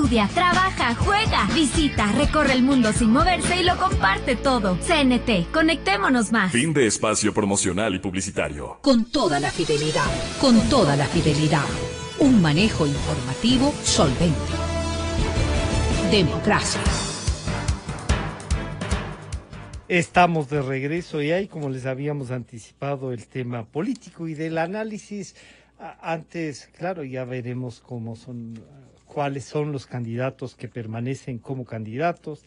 estudia, trabaja, juega, visita, recorre el mundo sin moverse y lo comparte todo. CNT, conectémonos más. Fin de espacio promocional y publicitario. Con toda la fidelidad, con toda la fidelidad. Un manejo informativo solvente. Democracia. Estamos de regreso y hay, como les habíamos anticipado, el tema político y del análisis. Antes, claro, ya veremos cuáles son los candidatos que permanecen como candidatos.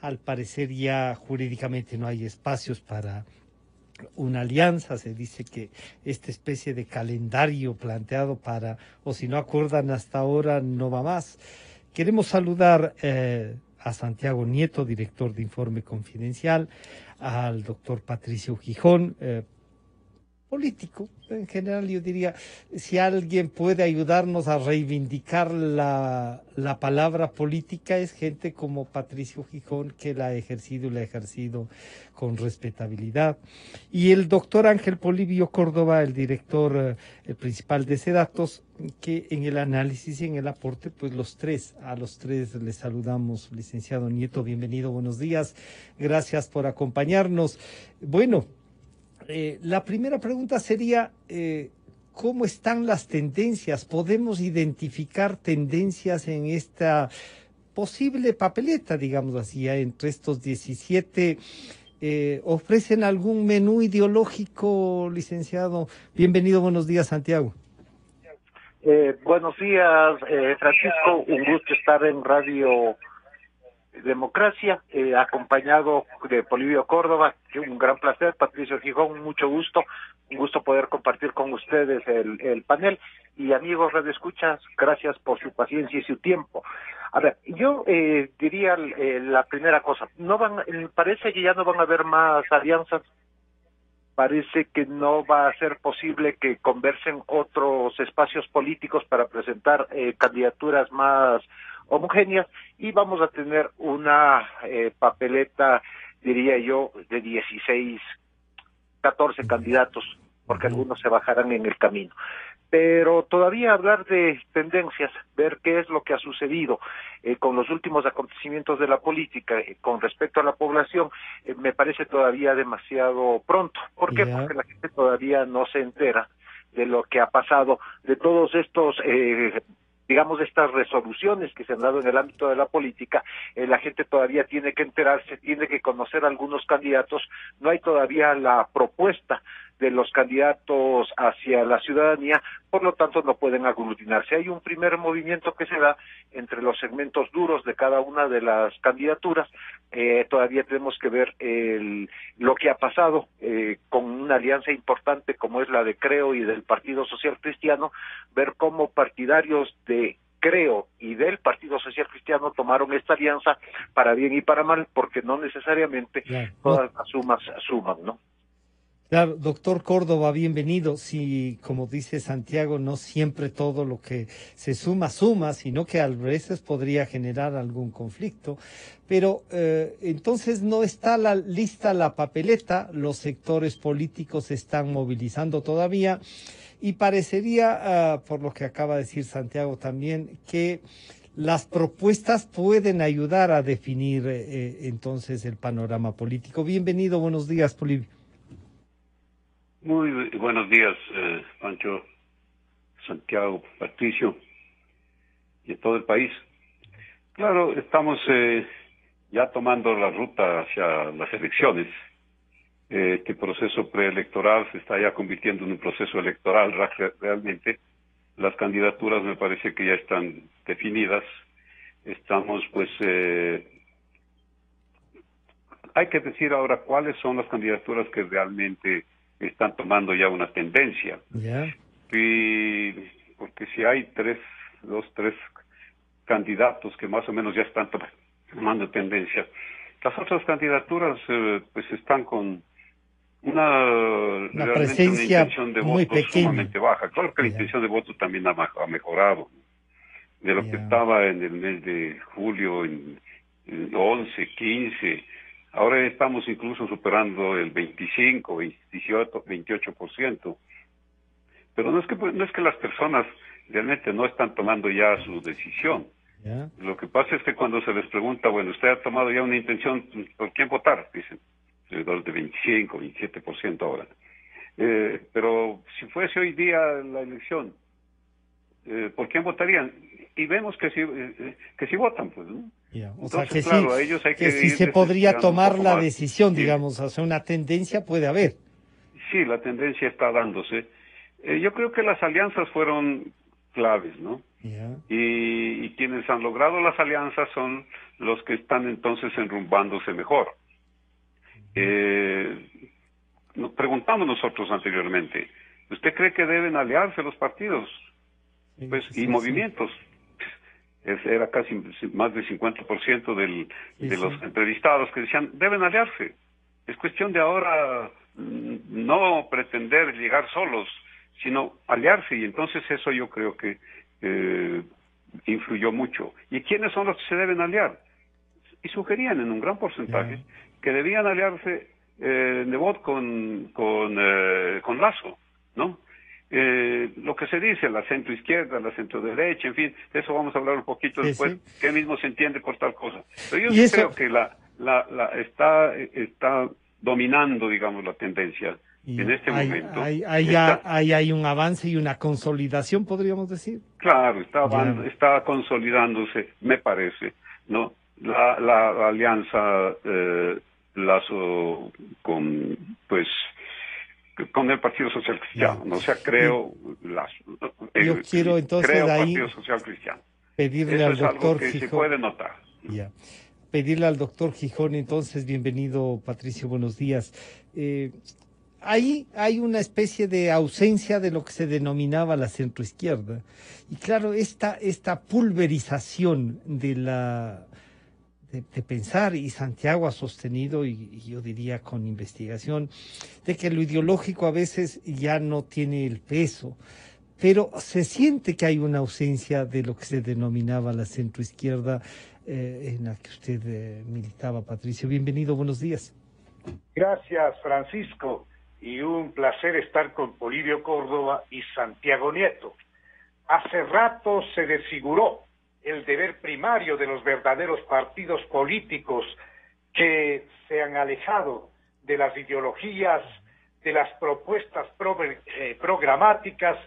Al parecer ya jurídicamente no hay espacios para una alianza. Se dice que esta especie de calendario planteado o si no acuerdan hasta ahora, no va más. Queremos saludar a Santiago Nieto, director de Informe Confidencial, al doctor Patricio Gijón, político. En general, yo diría, si alguien puede ayudarnos a reivindicar la palabra política, es gente como Patricio Gijón, que la ha ejercido y la ha ejercido con respetabilidad. Y el doctor Ángel Polibio Córdoba, el director, el principal de Sedatos, que en el análisis y en el aporte, pues a los tres les saludamos. Licenciado Nieto, bienvenido, buenos días. Gracias por acompañarnos. Bueno, la primera pregunta sería, ¿cómo están las tendencias? ¿Podemos identificar tendencias en esta posible papeleta, digamos así, entre estos 17? ¿Ofrecen algún menú ideológico, licenciado? Bienvenido, buenos días, Santiago. Buenos días, Francisco. Un gusto estar en Radio Democracia, acompañado de Polibio Córdoba, un gran placer. Patricio Gijón, mucho gusto, un gusto poder compartir con ustedes el panel. Y amigos radioescuchas, gracias por su paciencia y su tiempo. A ver, yo diría la primera cosa, parece que ya no van a haber más alianzas, parece que no va a ser posible que conversen otros espacios políticos para presentar candidaturas más homogéneas, y vamos a tener una papeleta, diría yo, de 16, 14 candidatos, porque algunos se bajarán en el camino. Pero todavía hablar de tendencias, ver qué es lo que ha sucedido con los últimos acontecimientos de la política con respecto a la población, me parece todavía demasiado pronto. ¿Por qué? Porque la gente todavía no se entera de lo que ha pasado, de todos estos digamos, estas resoluciones que se han dado en el ámbito de la política. La gente todavía tiene que enterarse, tiene que conocer algunos candidatos. No hay todavía la propuesta de los candidatos hacia la ciudadanía, por lo tanto no pueden aglutinarse. Hay un primer movimiento que se da entre los segmentos duros de cada una de las candidaturas. Todavía tenemos que ver lo que ha pasado con una alianza importante como es la de Creo y del Partido Social Cristiano, ver cómo partidarios de Creo y del Partido Social Cristiano tomaron esta alianza para bien y para mal, porque no necesariamente todas las sumas suman, ¿no? Claro, doctor Córdoba, bienvenido. Sí, como dice Santiago, no siempre todo lo que se suma, sino que a veces podría generar algún conflicto. Pero entonces no está lista la papeleta, los sectores políticos se están movilizando todavía y parecería, por lo que acaba de decir Santiago también, que las propuestas pueden ayudar a definir entonces el panorama político. Bienvenido, buenos días, Polibio. Muy buenos días, Pancho, Santiago, Patricio y a todo el país. Claro, estamos ya tomando la ruta hacia las elecciones. Este proceso preelectoral se está ya convirtiendo en un proceso electoral realmente. Las candidaturas me parece que ya están definidas. Estamos, pues, hay que decir ahora cuáles son las candidaturas que realmente están tomando ya una tendencia. Y porque si hay tres candidatos que más o menos ya están tomando tendencia, las otras candidaturas pues están con una presencia intención de muy voto pequeña, sumamente baja. Claro que la intención de voto también ha mejorado de lo que estaba en el mes de julio, en 11, 15. Ahora estamos incluso superando el 25, 18, 28%. Pero no es que las personas realmente no están tomando ya su decisión. ¿Ya? Lo que pasa es que cuando se les pregunta, bueno, usted ha tomado ya una intención, ¿por quién votar? Dicen, alrededor de 25, 27% ahora. Pero si fuese hoy día la elección, ¿por quién votarían? Y vemos que sí votan, pues, ¿no? Ya. O Entonces, sea que claro, sí, a ellos hay que sí ir se podría desesperando un tomar poco la más. decisión, Sí. digamos, o sea, una tendencia puede haber. Sí, la tendencia está dándose. Yo creo que las alianzas fueron claves, ¿no? Ya. Y quienes han logrado las alianzas son los que están entonces enrumbándose mejor. Nos preguntamos nosotros anteriormente, ¿usted cree que deben aliarse los partidos Sí, pues sí, y sí. movimientos? Era casi más del 50% Sí, de los sí. entrevistados que decían, deben aliarse. Es cuestión de ahora no pretender llegar solos, sino aliarse, y entonces eso yo creo que influyó mucho. ¿Y quiénes son los que se deben aliar? Y sugerían en un gran porcentaje que debían aliarse Nebot con Lasso, ¿no? Lo que se dice, la centro izquierda, la centro derecha, en fin, de eso vamos a hablar un poquito Sí, después, sí. qué mismo se entiende por tal cosa. Pero yo Y sí eso, creo que está dominando, digamos, la tendencia en este momento. hay un avance y una consolidación, podríamos decir. Claro, Ya. está consolidándose, me parece, ¿no? La alianza Lazo con el Partido Social Cristiano, Ya. ¿no? O sea, creo Lazo. Yo quiero entonces Creo ahí Partido Social Cristiano. pedirle Eso al es algo doctor que se Gijón. puede notar. Ya. Pedirle al doctor Gijón, entonces, bienvenido, Patricio, buenos días. Ahí hay una especie de ausencia de lo que se denominaba la centroizquierda. Y claro, esta pulverización de pensar, y Santiago ha sostenido, y yo diría con investigación, de que lo ideológico a veces ya no tiene el peso, pero se siente que hay una ausencia de lo que se denominaba la centroizquierda, en la que usted militaba, Patricio. Bienvenido, buenos días. Gracias, Francisco, y un placer estar con Polibio Córdoba y Santiago Nieto. Hace rato se desfiguró el deber primario de los verdaderos partidos políticos que se han alejado de las ideologías, de las propuestas programáticas,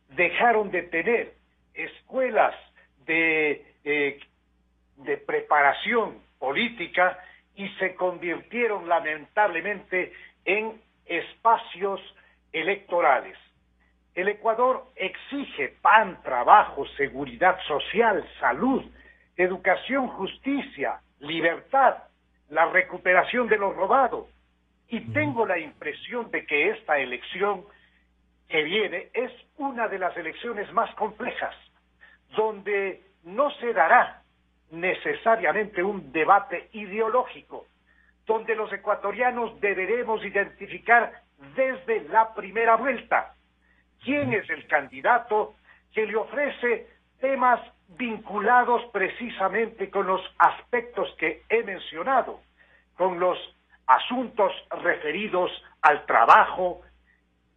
dejaron de tener escuelas de preparación política y se convirtieron lamentablemente en espacios electorales. El Ecuador exige pan, trabajo, seguridad social, salud, educación, justicia, libertad, la recuperación de lo robado. Y tengo la impresión de que esta elección que viene es una de las elecciones más complejas, donde no se dará necesariamente un debate ideológico, donde los ecuatorianos deberemos identificar desde la primera vuelta quién es el candidato que le ofrece temas vinculados precisamente con los aspectos que he mencionado, con los asuntos referidos al trabajo,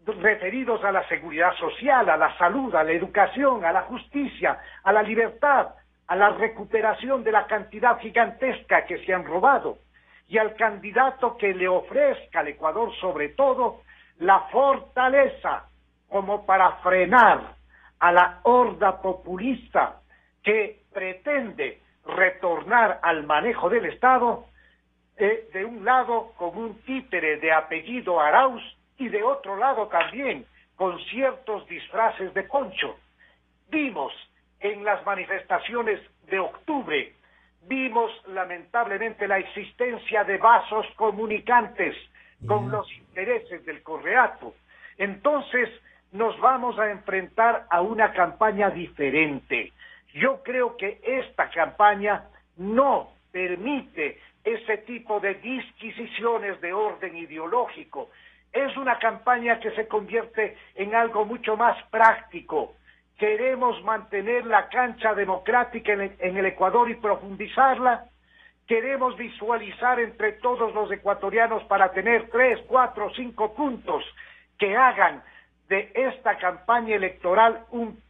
referidos a la seguridad social, a la salud, a la educación, a la justicia, a la libertad, a la recuperación de la cantidad gigantesca que se han robado, y al candidato que le ofrezca al Ecuador sobre todo la fortaleza como para frenar a la horda populista que pretende retornar al manejo del Estado, de un lado con un títere de apellido Arauz y de otro lado también con ciertos disfraces de Poncho. Vimos en las manifestaciones de octubre, vimos lamentablemente la existencia de vasos comunicantes con los intereses del Correato. Entonces nos vamos a enfrentar a una campaña diferente. Yo creo que esta campaña no permite ese tipo de disquisiciones de orden ideológico. Es una campaña que se convierte en algo mucho más práctico. Queremos mantener la cancha democrática en el Ecuador y profundizarla. Queremos visualizar entre todos los ecuatorianos para tener 3, 4, 5 puntos que hagan de esta campaña electoral un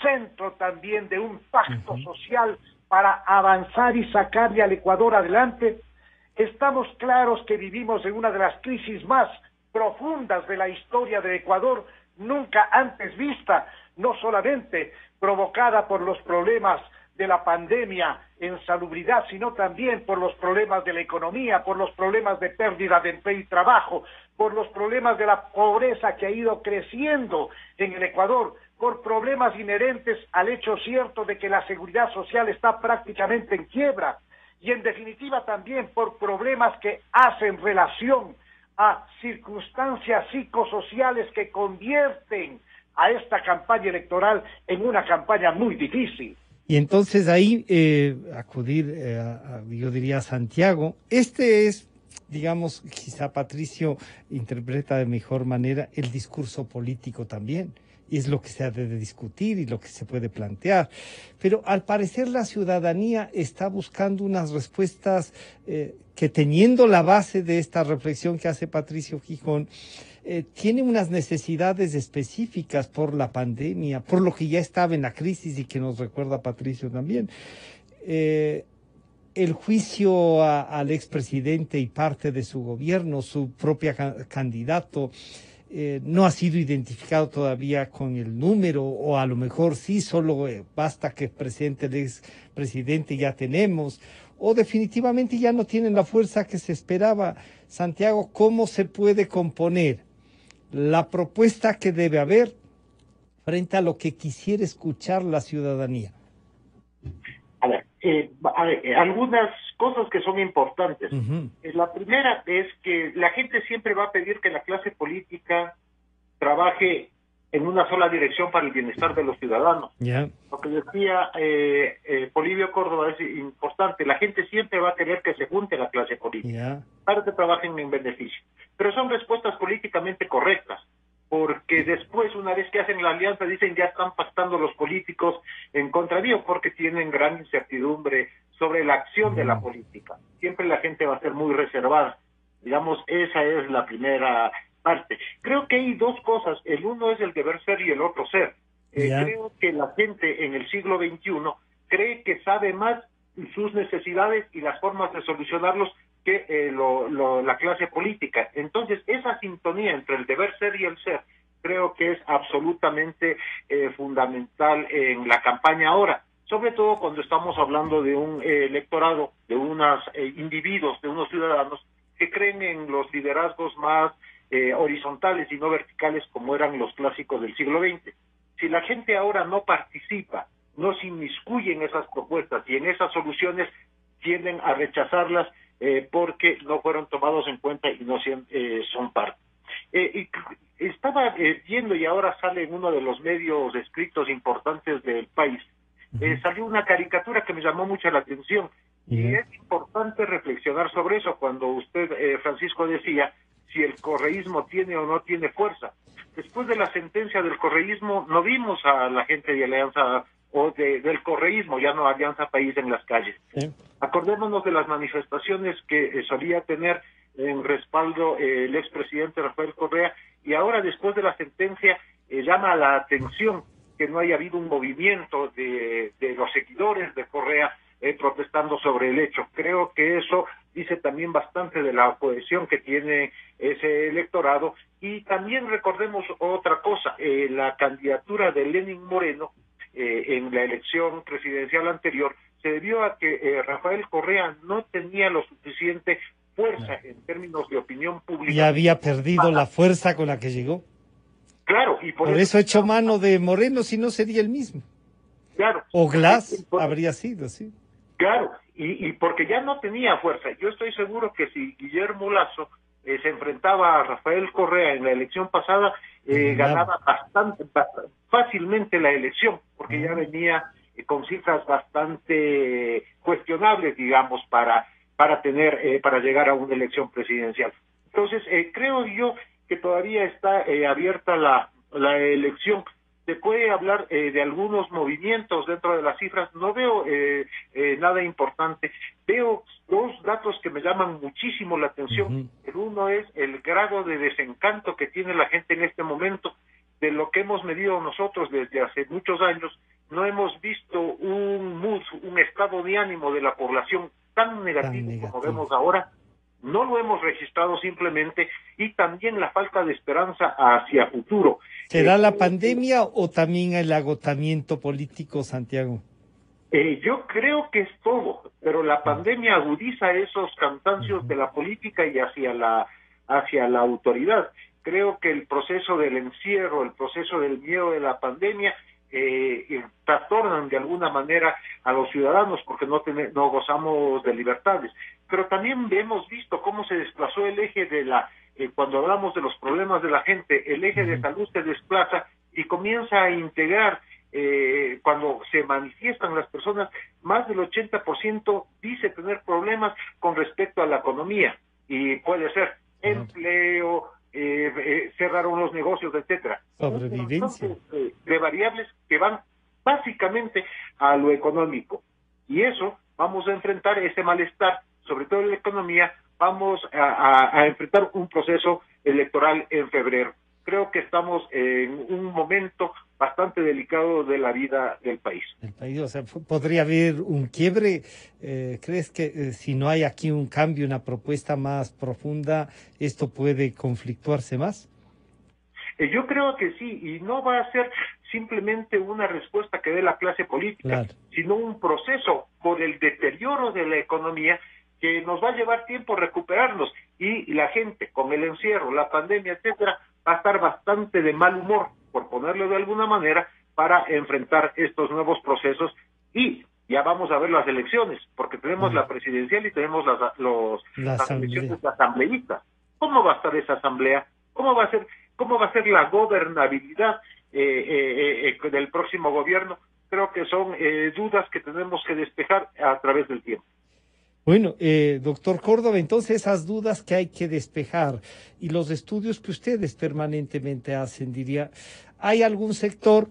centro también de un pacto social para avanzar y sacarle al Ecuador adelante? Estamos claros que vivimos en una de las crisis más profundas de la historia de Ecuador, nunca antes vista, no solamente provocada por los problemas de la pandemia en salubridad, sino también por los problemas de la economía, por los problemas de pérdida de empleo y trabajo, por los problemas de la pobreza que ha ido creciendo en el Ecuador, por problemas inherentes al hecho cierto de que la seguridad social está prácticamente en quiebra, y en definitiva también por problemas que hacen relación a circunstancias psicosociales que convierten a esta campaña electoral en una campaña muy difícil. Y entonces ahí acudir, yo diría, a Santiago. Este es, digamos, quizá Patricio interpreta de mejor manera el discurso político también. Y es lo que se ha de discutir y lo que se puede plantear. Pero al parecer la ciudadanía está buscando unas respuestas que, teniendo la base de esta reflexión que hace Patricio Gijón, tiene unas necesidades específicas por la pandemia, por lo que ya estaba en la crisis y que nos recuerda Patricio también. El juicio al expresidente y parte de su gobierno, su propio candidato, no ha sido identificado todavía con el número, o a lo mejor sí, solo basta que presente el expresidente y ya tenemos, o definitivamente ya no tienen la fuerza que se esperaba. Santiago, ¿cómo se puede componer la propuesta que debe haber frente a lo que quisiera escuchar la ciudadanía? Algunas cosas que son importantes. Uh-huh. La primera es que la gente siempre va a pedir que la clase política trabaje en una sola dirección para el bienestar de los ciudadanos. Yeah. Lo que decía Polibio Córdoba es importante. La gente siempre va a querer que se junte la clase política para que trabajen en beneficio. Pero son respuestas políticamente correctas, porque después, una vez que hacen la alianza, dicen ya están pactando los políticos en contra de ellos, porque tienen gran incertidumbre sobre la acción de la política. Siempre la gente va a ser muy reservada. Digamos, esa es la primera parte. Creo que hay dos cosas. El uno es el deber ser y el otro ser. Creo que la gente en el siglo XXI cree que sabe más sus necesidades y las formas de solucionarlos que la clase política. Entonces, esa sintonía entre el deber ser y el ser creo que es absolutamente fundamental en la campaña ahora, sobre todo cuando estamos hablando de un electorado, de unos individuos, de unos ciudadanos que creen en los liderazgos más horizontales y no verticales como eran los clásicos del siglo XX. Si la gente ahora no participa, no se inmiscuye en esas propuestas y en esas soluciones, tienden a rechazarlas porque no fueron tomados en cuenta y no son parte. Estaba viendo, y ahora sale en uno de los medios escritos importantes del país, salió una caricatura que me llamó mucho la atención, y es importante reflexionar sobre eso cuando usted, Francisco, decía si el correísmo tiene o no tiene fuerza. Después de la sentencia del correísmo, no vimos a la gente de Alianza o del correísmo, ya no Alianza País, en las calles. Acordémonos de las manifestaciones que solía tener en respaldo el expresidente Rafael Correa, y ahora, después de la sentencia, llama la atención que no haya habido un movimiento de los seguidores de Correa protestando sobre el hecho. Creo que eso dice también bastante de la cohesión que tiene ese electorado. Y también recordemos otra cosa, la candidatura de Lenín Moreno en la elección presidencial anterior se debió a que Rafael Correa no tenía lo suficiente fuerza en términos de opinión pública. Y había perdido la fuerza con la que llegó. Claro, y por eso echó mano de Moreno, si no sería el mismo. Claro. O Glass habría sido, sí. Claro, y porque ya no tenía fuerza. Yo estoy seguro que si Guillermo Lasso se enfrentaba a Rafael Correa en la elección pasada, ganaba bastante fácilmente la elección, porque ya venía con cifras bastante cuestionables, digamos, para llegar a una elección presidencial. Entonces, creo yo que todavía está abierta la elección. Se puede hablar de algunos movimientos dentro de las cifras. No veo nada importante. Veo dos datos que me llaman muchísimo la atención. El uno es el grado de desencanto que tiene la gente en este momento de lo que hemos medido nosotros desde hace muchos años, no hemos visto un mood, un estado de ánimo de la población tan negativo como vemos ahora. No lo hemos registrado simplemente, y también la falta de esperanza hacia futuro. ¿Será la pandemia o también el agotamiento político, Santiago? Yo creo que es todo, pero la pandemia agudiza esos cansancios de la política y hacia la autoridad. Creo que el proceso del encierro, el proceso del miedo de la pandemia, trastornan de alguna manera a los ciudadanos porque no gozamos de libertades. Pero también hemos visto cómo se desplazó el eje de cuando hablamos de los problemas de la gente, el eje de salud se desplaza y comienza a integrar. Cuando se manifiestan las personas, más del 80% dice tener problemas con respecto a la economía, y puede ser empleo, cerraron los negocios, etcétera. Sobrevivencia. De variables que van básicamente a lo económico, y eso vamos a enfrentar ese malestar, sobre todo en la economía. Vamos a enfrentar un proceso electoral en febrero. Creo que estamos en un momento bastante delicado de la vida del país. El país, o sea, podría haber un quiebre. ¿Crees que si no hay aquí un cambio, una propuesta más profunda, esto puede conflictuarse más? Yo creo que sí, y no va a ser simplemente una respuesta que dé la clase política, sino un proceso por el deterioro de la economía que nos va a llevar tiempo recuperarnos, y la gente con el encierro, la pandemia, etcétera, va a estar bastante de mal humor, por ponerlo de alguna manera, para enfrentar estos nuevos procesos. Y ya vamos a ver las elecciones, porque tenemos la presidencial y tenemos las elecciones asambleístas. ¿Cómo va a estar esa asamblea? ¿Cómo va a ser la gobernabilidad del próximo gobierno? Creo que son dudas que tenemos que despejar a través del tiempo. Bueno, doctor Córdoba, entonces esas dudas que hay que despejar y los estudios que ustedes permanentemente hacen, diría, ¿hay algún sector,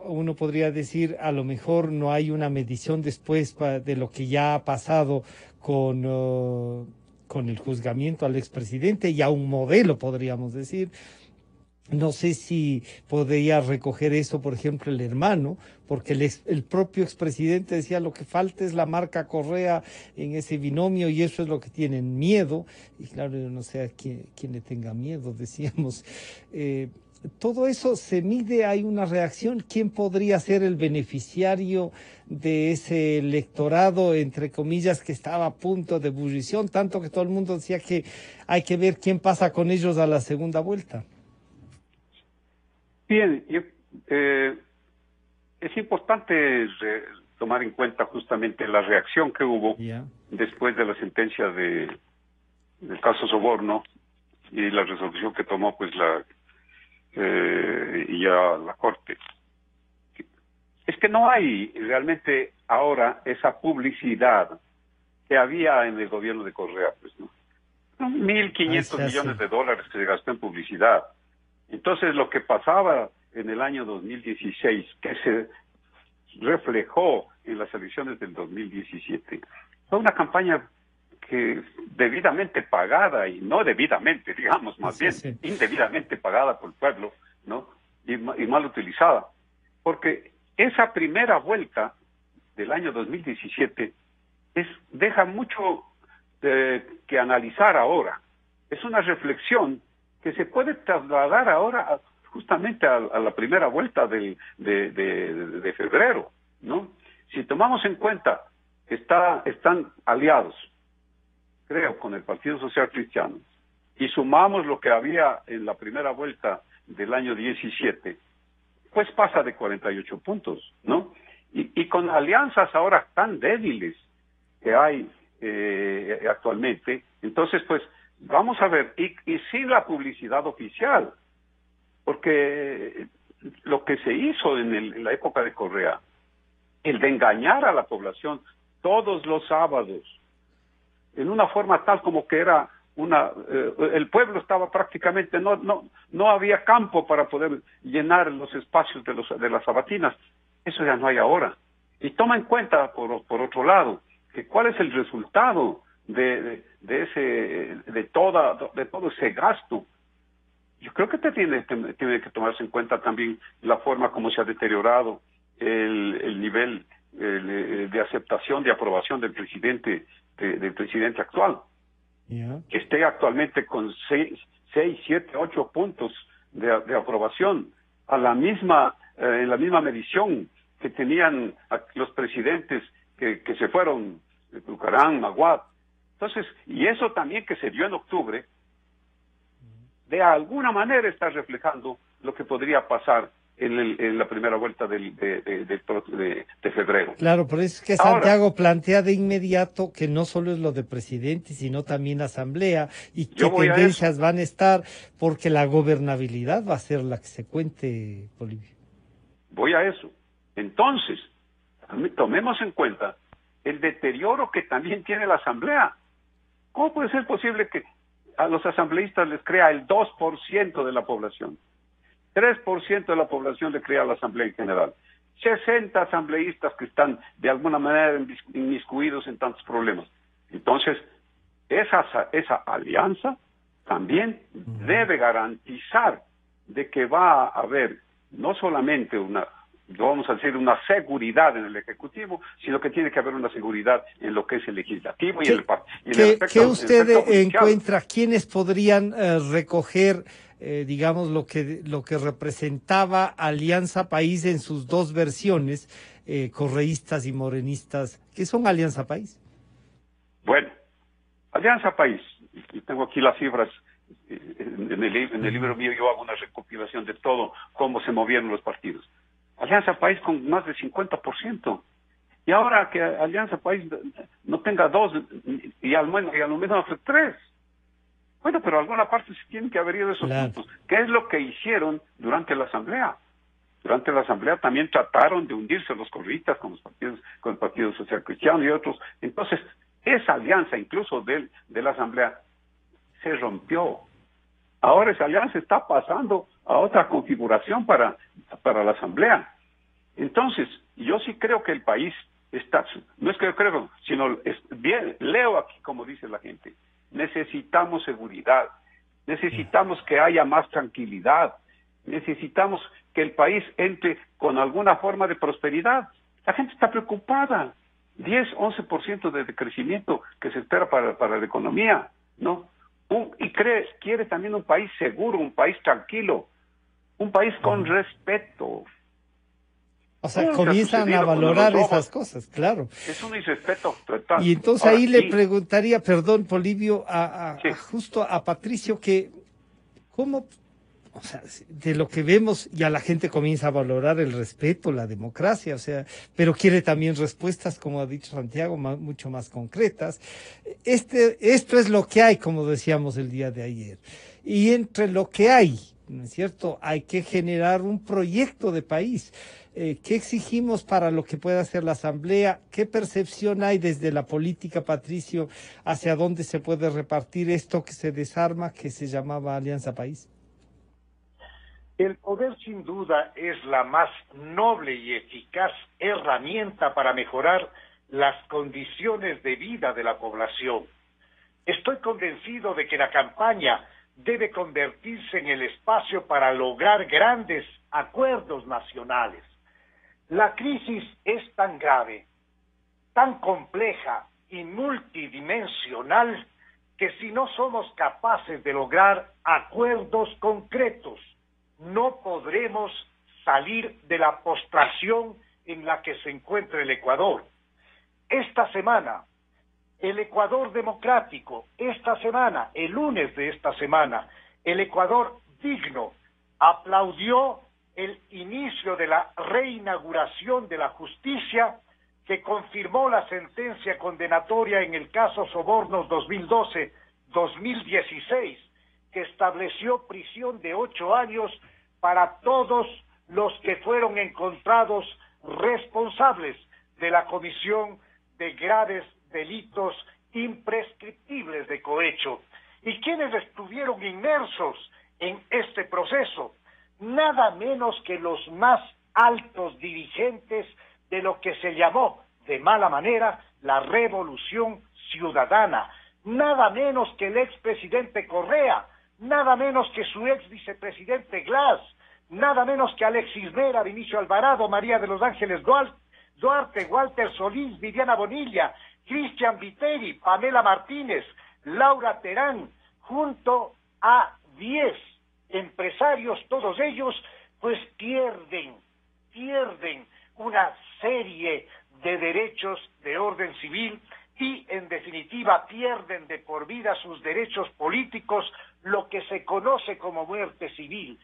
uno podría decir, a lo mejor no hay una medición después de lo que ya ha pasado con el juzgamiento al expresidente, ya un modelo, podríamos decir? No sé si podría recoger eso, por ejemplo, el hermano, porque el propio expresidente decía lo que falta es la marca Correa en ese binomio, y eso es lo que tienen miedo. Y claro, yo no sé a quién le tenga miedo, decíamos. Todo eso se mide, hay una reacción. ¿Quién podría ser el beneficiario de ese electorado, entre comillas, que estaba a punto de ebullición, tanto que todo el mundo decía que hay que ver quién pasa con ellos a la segunda vuelta? Bien, es importante tomar en cuenta justamente la reacción que hubo después de la sentencia del caso Soborno y la resolución que tomó pues la Corte. Es que no hay realmente ahora esa publicidad que había en el gobierno de Correa, pues, ¿no? 1.500 millones de dólares que se gastó en publicidad. Entonces, lo que pasaba en el año 2016, que se reflejó en las elecciones del 2017, fue una campaña que debidamente pagada, y no debidamente, digamos, más bien indebidamente pagada por el pueblo, ¿no? Y mal utilizada. Porque esa primera vuelta del año 2017 deja mucho que analizar ahora. Es una reflexión que se puede trasladar ahora justamente a la primera vuelta de febrero, ¿no? Si tomamos en cuenta que están aliados, creo, con el Partido Social Cristiano, y sumamos lo que había en la primera vuelta del año 17, pues pasa de 48 puntos, ¿no? Y con alianzas ahora tan débiles que hay actualmente, entonces pues vamos a ver, y sin la publicidad oficial, porque lo que se hizo en la época de Correa, el de engañar a la población todos los sábados, en una forma tal como que era el pueblo estaba prácticamente, no había campo para poder llenar los espacios de las sabatinas. Eso ya no hay ahora. Y toma en cuenta, por otro lado, que cuál es el resultado de todo ese gasto. Yo creo que tiene que tomarse en cuenta también la forma como se ha deteriorado el nivel de aceptación, de aprobación del presidente actual, que esté actualmente con 6, 7, 8 puntos de aprobación, en la misma medición que tenían los presidentes que se fueron, Bucarán, Maguad. Entonces, y eso también que se dio en octubre, de alguna manera está reflejando lo que podría pasar en la primera vuelta de febrero. Claro, por eso es que Santiago plantea de inmediato que no solo es lo de presidente, sino también asamblea, y qué tendencias van a estar, porque la gobernabilidad va a ser la que se cuente, Bolivia. Voy a eso. Entonces, tomemos en cuenta el deterioro que también tiene la asamblea. ¿Cómo puede ser posible que a los asambleístas les crea el 2% de la población? 3% de la población le crea a la asamblea en general. 60 asambleístas que están de alguna manera inmiscuidos en tantos problemas. Entonces, esa alianza también debe garantizar de que va a haber no solamente una seguridad en el Ejecutivo, sino que tiene que haber una seguridad en lo que es el Legislativo y ¿Qué usted encuentra? ¿Quiénes podrían recoger, digamos, lo que representaba Alianza País en sus dos versiones, correístas y morenistas? ¿Qué son Alianza País? Bueno, Alianza País, y tengo aquí las cifras. En el libro mío yo hago una recopilación de todo, cómo se movieron los partidos. Alianza País con más del 50%. Y ahora que Alianza País no tenga 2 y al menos 3. Bueno, pero alguna parte se tienen que haber ido esos puntos. ¿Qué es lo que hicieron durante la asamblea? Durante la asamblea también trataron de hundirse los correístas con el Partido Social Cristiano y otros. Entonces, esa alianza incluso de la asamblea se rompió. Ahora esa alianza está pasando a otra configuración para la asamblea. Entonces, yo sí creo que el país está, no es que yo creo, sino bien, leo aquí como dice la gente, necesitamos seguridad, necesitamos que haya más tranquilidad, necesitamos que el país entre con alguna forma de prosperidad. La gente está preocupada. 10, 11% de crecimiento que se espera para la economía, ¿no? Quiere también un país seguro, un país tranquilo, un país con respeto. O sea, comienzan a valorar esas cosas, claro. Es un irrespeto total. Y entonces ahí le preguntaría, perdón, Polibio, justo a Patricio, que cómo, o sea, de lo que vemos ya la gente comienza a valorar el respeto, la democracia, o sea, pero quiere también respuestas, como ha dicho Santiago, mucho más concretas. Esto es lo que hay, como decíamos el día de ayer. Y entre lo que hay, ¿no es cierto? Hay que generar un proyecto de país. ¿Qué exigimos para lo que pueda hacer la Asamblea? ¿Qué percepción hay desde la política, Patricio, hacia dónde se puede repartir esto que se desarma, que se llamaba Alianza País? El poder sin duda es la más noble y eficaz herramienta para mejorar las condiciones de vida de la población. Estoy convencido de que la campaña debe convertirse en el espacio para lograr grandes acuerdos nacionales. La crisis es tan grave, tan compleja y multidimensional que si no somos capaces de lograr acuerdos concretos, no podremos salir de la postración en la que se encuentra el Ecuador. Esta semana, el Ecuador democrático, esta semana, el lunes de esta semana, el Ecuador digno aplaudió el inicio de la reinauguración de la justicia que confirmó la sentencia condenatoria en el caso Sobornos 2012-2016, que estableció prisión de 8 años para todos los que fueron encontrados responsables de la comisión de graves delitos imprescriptibles de cohecho. ¿Y quiénes estuvieron inmersos en este proceso? Nada menos que los más altos dirigentes de lo que se llamó, de mala manera, la Revolución Ciudadana. Nada menos que el expresidente Correa, nada menos que su ex vicepresidente Glass, nada menos que Alexis Mera, Vinicio Alvarado, María de los Ángeles Duarte, Walter Solís, Viviana Bonilla, Cristian Viteri, Pamela Martínez, Laura Terán, junto a 10 empresarios, todos ellos, pues pierden una serie de derechos de orden civil y, en definitiva, pierden de por vida sus derechos políticos, lo que se conoce como muerte civil.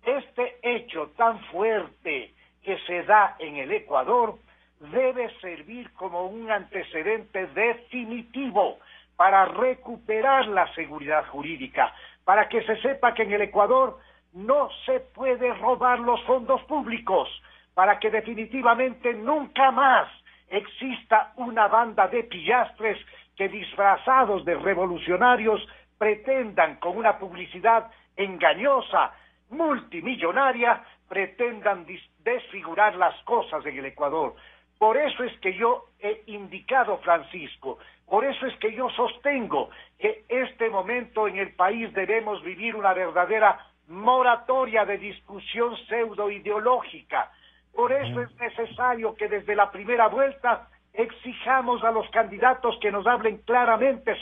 Este hecho tan fuerte que se da en el Ecuador debe servir como un antecedente definitivo para recuperar la seguridad jurídica, para que se sepa que en el Ecuador no se puede robar los fondos públicos, para que definitivamente nunca más exista una banda de pillastres que, disfrazados de revolucionarios, pretendan con una publicidad engañosa, multimillonaria, pretendan desfigurar las cosas en el Ecuador. Por eso es que yo he indicado, Francisco, por eso es que yo sostengo que este momento en el país debemos vivir una verdadera moratoria de discusión pseudo-ideológica. Por eso es necesario que desde la primera vuelta exijamos a los candidatos que nos hablen claramente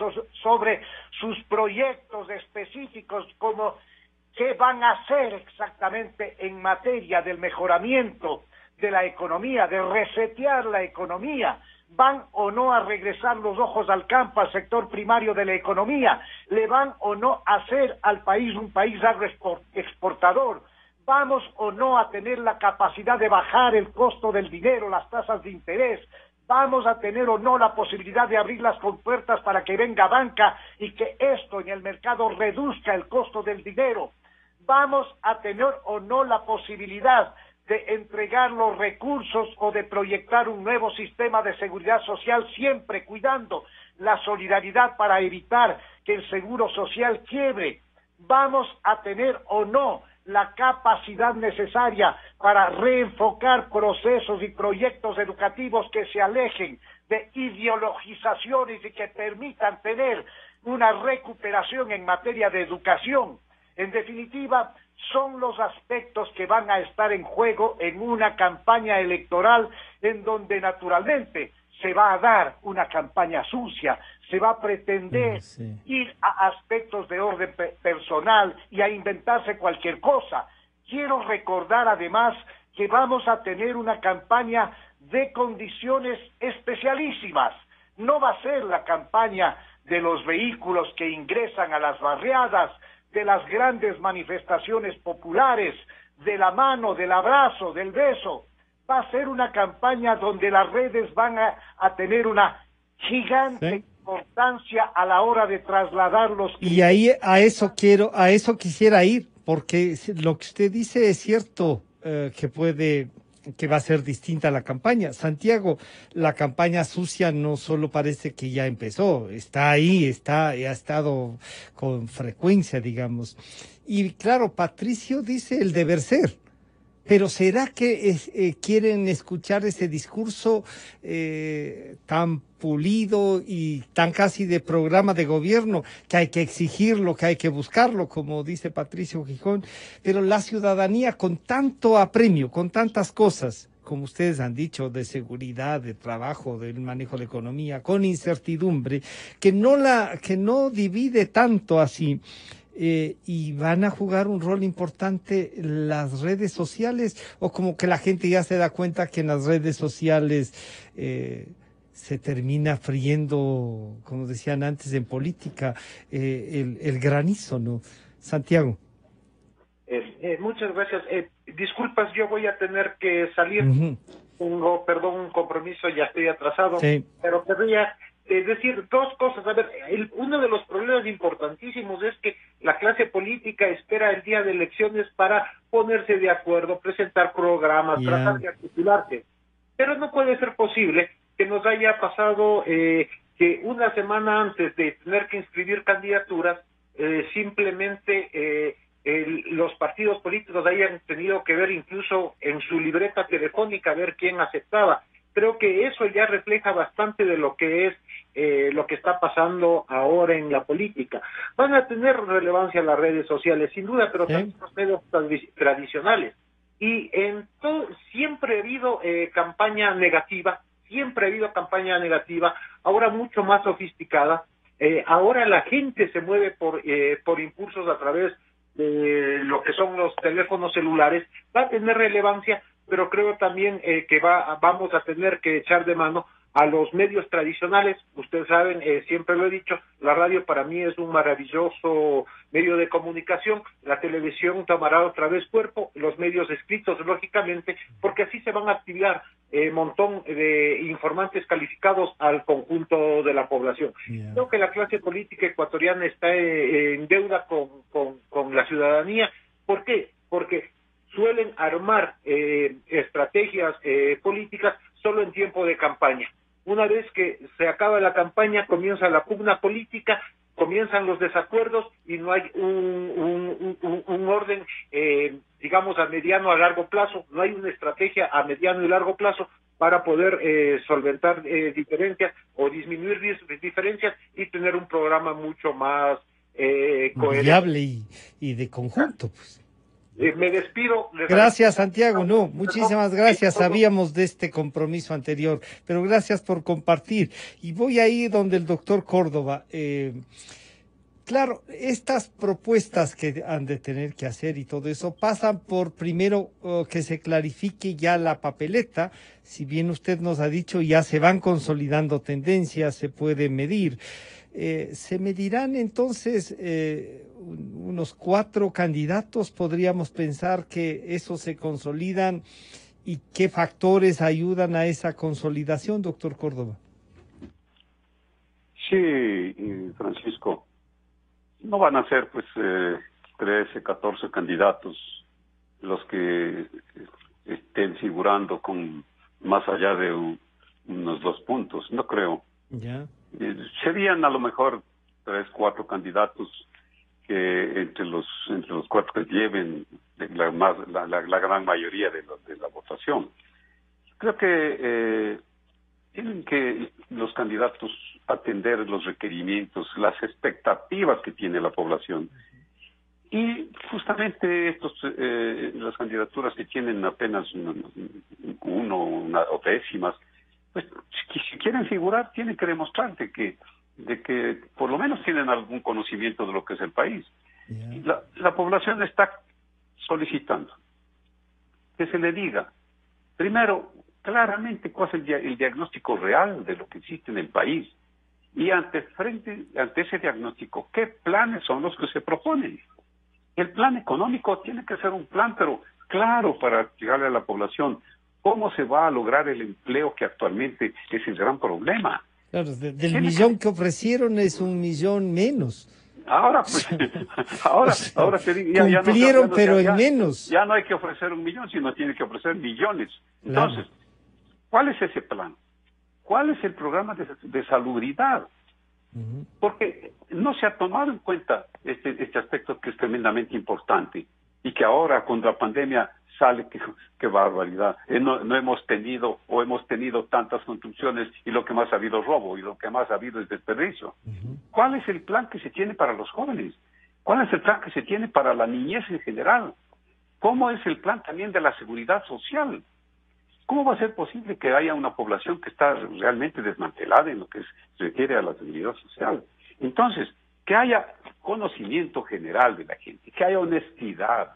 sobre sus proyectos específicos, como qué van a hacer exactamente en materia del mejoramiento de la economía, de resetear la economía. ¿Van o no a regresar los ojos al campo, al sector primario de la economía? ¿Le van o no a hacer al país un país agroexportador? ¿Vamos o no a tener la capacidad de bajar el costo del dinero, las tasas de interés? ¿Vamos a tener o no la posibilidad de abrir las compuertas para que venga banca y que esto en el mercado reduzca el costo del dinero? ¿Vamos a tener o no la posibilidad de entregar los recursos o de proyectar un nuevo sistema de seguridad social, siempre cuidando la solidaridad para evitar que el seguro social quiebre? ¿Vamos a tener o no la capacidad necesaria para reenfocar procesos y proyectos educativos que se alejen de ideologizaciones y que permitan tener una recuperación en materia de educación? En definitiva, son los aspectos que van a estar en juego en una campaña electoral en donde naturalmente se va a dar una campaña sucia, se va a pretender ir a aspectos de orden personal y a inventarse cualquier cosa. Quiero recordar además que vamos a tener una campaña de condiciones especialísimas. No va a ser la campaña de los vehículos que ingresan a las barriadas, de las grandes manifestaciones populares, de la mano, del abrazo, del beso. Va a ser una campaña donde las redes van a tener una gigante importancia a la hora de trasladar los... Y ahí a eso quisiera ir, porque lo que usted dice es cierto, que va a ser distinta la campaña. Santiago, la campaña sucia no solo parece que ya empezó, está ahí, ha estado con frecuencia, digamos. Y claro, Patricio dice el deber ser. Pero ¿será que quieren escuchar ese discurso tan pulido y tan casi de programa de gobierno, que hay que exigirlo, que hay que buscarlo, como dice Patricio Gijón? Pero la ciudadanía, con tanto apremio, con tantas cosas, como ustedes han dicho, de seguridad, de trabajo, del manejo de la economía, con incertidumbre, que no divide tanto así. Y van a jugar un rol importante las redes sociales, o como que la gente ya se da cuenta que en las redes sociales se termina friendo, como decían antes en política, el granizo, ¿no? Santiago. Muchas gracias. Disculpas, yo voy a tener que salir. Tengo, un compromiso, ya estoy atrasado. Sí. Pero querría decir dos cosas. A ver, uno de los problemas importantísimos es que la clase política espera el día de elecciones para ponerse de acuerdo, presentar programas, tratar de articularse. Pero no puede ser posible que nos haya pasado que una semana antes de tener que inscribir candidaturas, simplemente los partidos políticos hayan tenido que ver incluso en su libreta telefónica, ver quién aceptaba. Creo que eso ya refleja bastante de lo que es lo que está pasando ahora en la política. Van a tener relevancia las redes sociales, sin duda, pero también los medios tradicionales. Y en todo, siempre ha habido campaña negativa, ahora mucho más sofisticada. Ahora la gente se mueve por impulsos a través de lo que son los teléfonos celulares. Va a tener relevancia, pero creo también que vamos a tener que echar de mano a los medios tradicionales. Ustedes saben, siempre lo he dicho, la radio para mí es un maravilloso medio de comunicación, la televisión tomará otra vez cuerpo, los medios escritos, lógicamente, porque así se van a activar montón de informantes calificados al conjunto de la población. Yeah. Creo que la clase política ecuatoriana está en deuda con la ciudadanía. ¿Por qué? Porque suelen armar estrategias políticas solo en tiempo de campaña. Una vez que se acaba la campaña, comienza la pugna política, comienzan los desacuerdos y no hay un orden, digamos, a mediano a largo plazo, no hay una estrategia a mediano y largo plazo para poder solventar diferencias o disminuir diferencias y tener un programa mucho más coherente. Viable y de conjunto, pues. Me despido. Gracias, Santiago. No, muchísimas gracias. Sabíamos de este compromiso anterior, pero gracias por compartir. Y voy ahí donde el doctor Córdoba. Claro, estas propuestas que han de tener que hacer y todo eso pasan por primero que se clarifique ya la papeleta. Si bien usted nos ha dicho, ya se van consolidando tendencias, se puede medir. Se medirán entonces unos 4 candidatos, podríamos pensar que esos se consolidan, y qué factores ayudan a esa consolidación, doctor Córdoba. Sí, Francisco, no van a ser pues 13, 14 candidatos los que estén figurando con más allá de unos 2 puntos, no creo. Ya. Serían a lo mejor 3, 4 candidatos que entre los 4 que lleven la gran mayoría de la votación. Creo que tienen que los candidatos atender los requerimientos, las expectativas que tiene la población. Y justamente las candidaturas que tienen apenas una o décimas, pues si quieren figurar, tienen que demostrar de que por lo menos tienen algún conocimiento de lo que es el país. Yeah. La población está solicitando que se le diga, primero, claramente cuál es el diagnóstico real de lo que existe en el país, y ante ese diagnóstico, ¿qué planes son los que se proponen? El plan económico tiene que ser un plan, pero claro, para llegarle a la población. ¿Cómo se va a lograr el empleo que actualmente es el gran problema? Claro, del millón que ofrecieron es 1 millón menos. Ahora, pues, ahora te digo, cumplieron, pero en menos. Ya no hay que ofrecer 1 millón, sino tiene que ofrecer millones. Entonces, claro. ¿Cuál es ese plan? ¿Cuál es el programa de salubridad? Porque no se ha tomado en cuenta este aspecto que es tremendamente importante y que ahora con la pandemia sale que barbaridad. No hemos tenido tantas construcciones y lo que más ha habido es robo y lo que más ha habido es desperdicio. ¿Cuál es el plan que se tiene para los jóvenes? ¿Cuál es el plan que se tiene para la niñez en general? ¿Cómo es el plan también de la seguridad social? ¿Cómo va a ser posible que haya una población que está realmente desmantelada en lo que se refiere a la seguridad social? Entonces, que haya conocimiento general de la gente, que haya honestidad,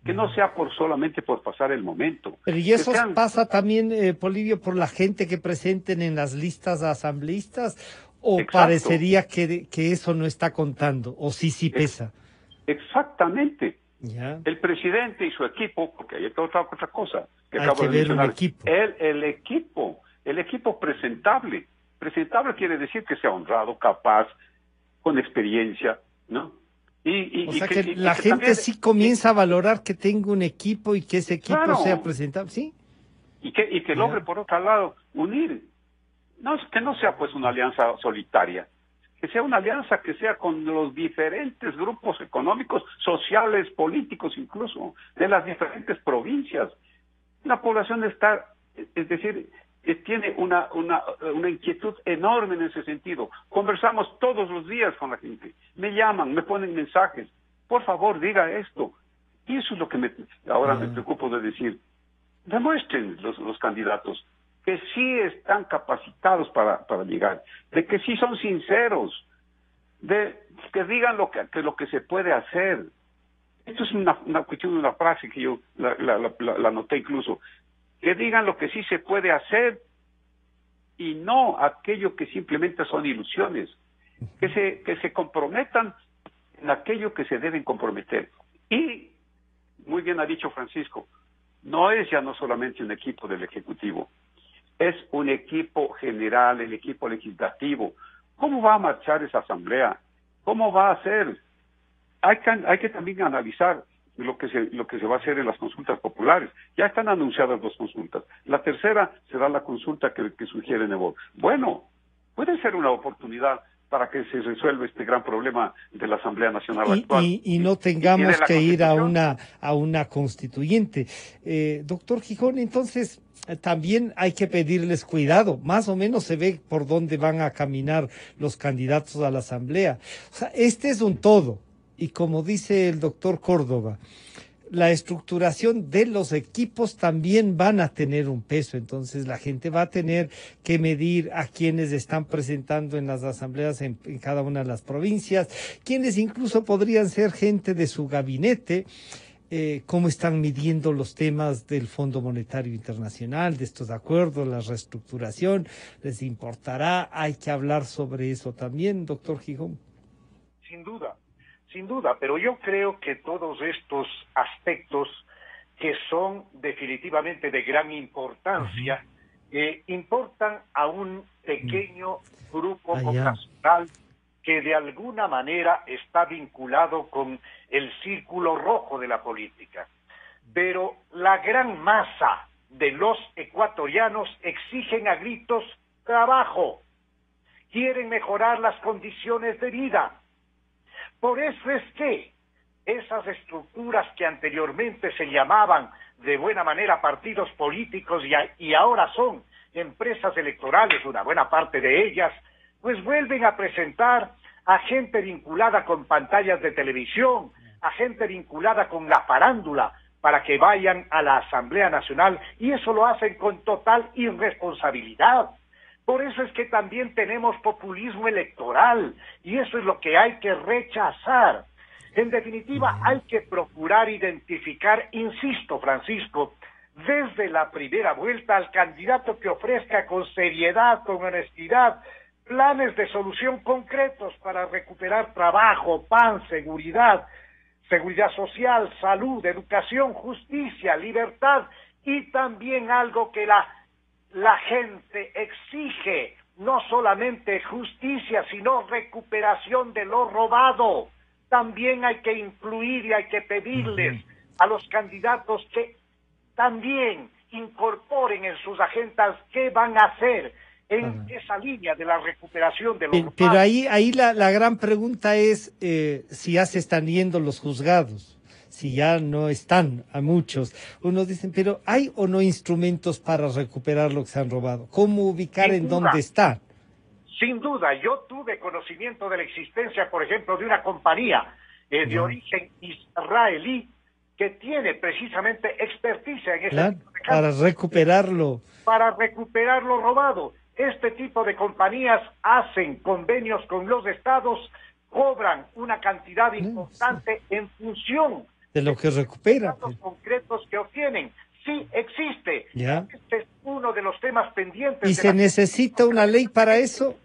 que no sea solamente por pasar el momento. Pero ¿y eso pasa también, Polibio, por la gente que presenten en las listas asambleístas? ¿O exacto, parecería que eso no está contando? ¿O sí pesa? Exactamente. Ya. El presidente y su equipo, porque hay otra cosa que hay acabo que de ver mencionar. El equipo presentable. Presentable quiere decir que sea honrado, capaz, con experiencia, ¿no? O sea que la gente también, sí comienza a valorar que tenga un equipo y que ese equipo claro, sea presentable, ¿sí? Y que logre, por otro lado, unir. Que no sea pues una alianza solitaria, que sea una alianza que sea con los diferentes grupos económicos, sociales, políticos incluso, de las diferentes provincias. La población está, es decir, tiene una inquietud enorme en ese sentido. Conversamos todos los días con la gente. Me llaman, me ponen mensajes. Por favor, diga esto. Y eso es lo que ahora me preocupo de decir. Demuestren los candidatos que sí están capacitados para llegar, de que sí son sinceros, de que digan lo que se puede hacer. Esto es una cuestión de una frase que yo la noté incluso. Que digan lo que sí se puede hacer y no aquello que simplemente son ilusiones. Que se comprometan en aquello que se deben comprometer. Y, muy bien ha dicho Francisco, no solamente un equipo del Ejecutivo, es un equipo general, el equipo legislativo. ¿Cómo va a marchar esa asamblea? ¿Cómo va a ser? Hay que también analizar lo que se va a hacer en las consultas populares. Ya están anunciadas 2 consultas. La tercera será la consulta que sugiere Nebot. Bueno, puede ser una oportunidad para que se resuelva este gran problema de la Asamblea Nacional actual. Y no tengamos que ir a una constituyente. Doctor Gijón, entonces también hay que pedirles cuidado. Más o menos se ve por dónde van a caminar los candidatos a la Asamblea. O sea, este es un todo. Y como dice el doctor Córdoba, la estructuración de los equipos también van a tener un peso. Entonces la gente va a tener que medir a quienes están presentando en las asambleas en cada una de las provincias, quienes incluso podrían ser gente de su gabinete, cómo están midiendo los temas del Fondo Monetario Internacional, de estos acuerdos, la reestructuración, les importará. Hay que hablar sobre eso también, doctor Gijón. Sin duda, pero yo creo que todos estos aspectos que son definitivamente de gran importancia, importan a un pequeño grupo poblacional que de alguna manera está vinculado con el círculo rojo de la política. Pero la gran masa de los ecuatorianos exigen a gritos trabajo, quieren mejorar las condiciones de vida. Por eso es que esas estructuras que anteriormente se llamaban de buena manera partidos políticos y ahora son empresas electorales, una buena parte de ellas, pues vuelven a presentar a gente vinculada con pantallas de televisión, a gente vinculada con la farándula, para que vayan a la Asamblea Nacional, y eso lo hacen con total irresponsabilidad. Por eso es que también tenemos populismo electoral, y eso es lo que hay que rechazar. En definitiva, hay que procurar identificar, insisto, Francisco, desde la primera vuelta al candidato que ofrezca con seriedad, con honestidad, planes de solución concretos para recuperar trabajo, pan, seguridad social, salud, educación, justicia, libertad, y también algo que la gente exige, no solamente justicia, sino recuperación de lo robado. También hay que incluir y hay que pedirles a los candidatos que también incorporen en sus agendas qué van a hacer en esa línea de la recuperación de lo robado. Pero ahí la gran pregunta es si ya se están yendo los juzgados. Si ya no están a muchos. Unos dicen, pero ¿hay o no instrumentos para recuperar lo que se han robado? ¿Cómo ubicar en dónde están? Sin duda, yo tuve conocimiento de la existencia, por ejemplo, de una compañía de origen israelí que tiene precisamente experticia en ese tipo de casos. Para recuperarlo. Para recuperar lo robado. Este tipo de compañías hacen convenios con los estados, cobran una cantidad importante en función de lo que recuperan. Los concretos que obtienen. Sí, existe. ¿Ya? Este es uno de los temas pendientes. ¿Y se necesita una ley para eso?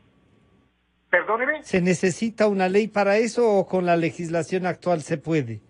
Perdóneme. ¿Se necesita una ley para eso o con la legislación actual se puede?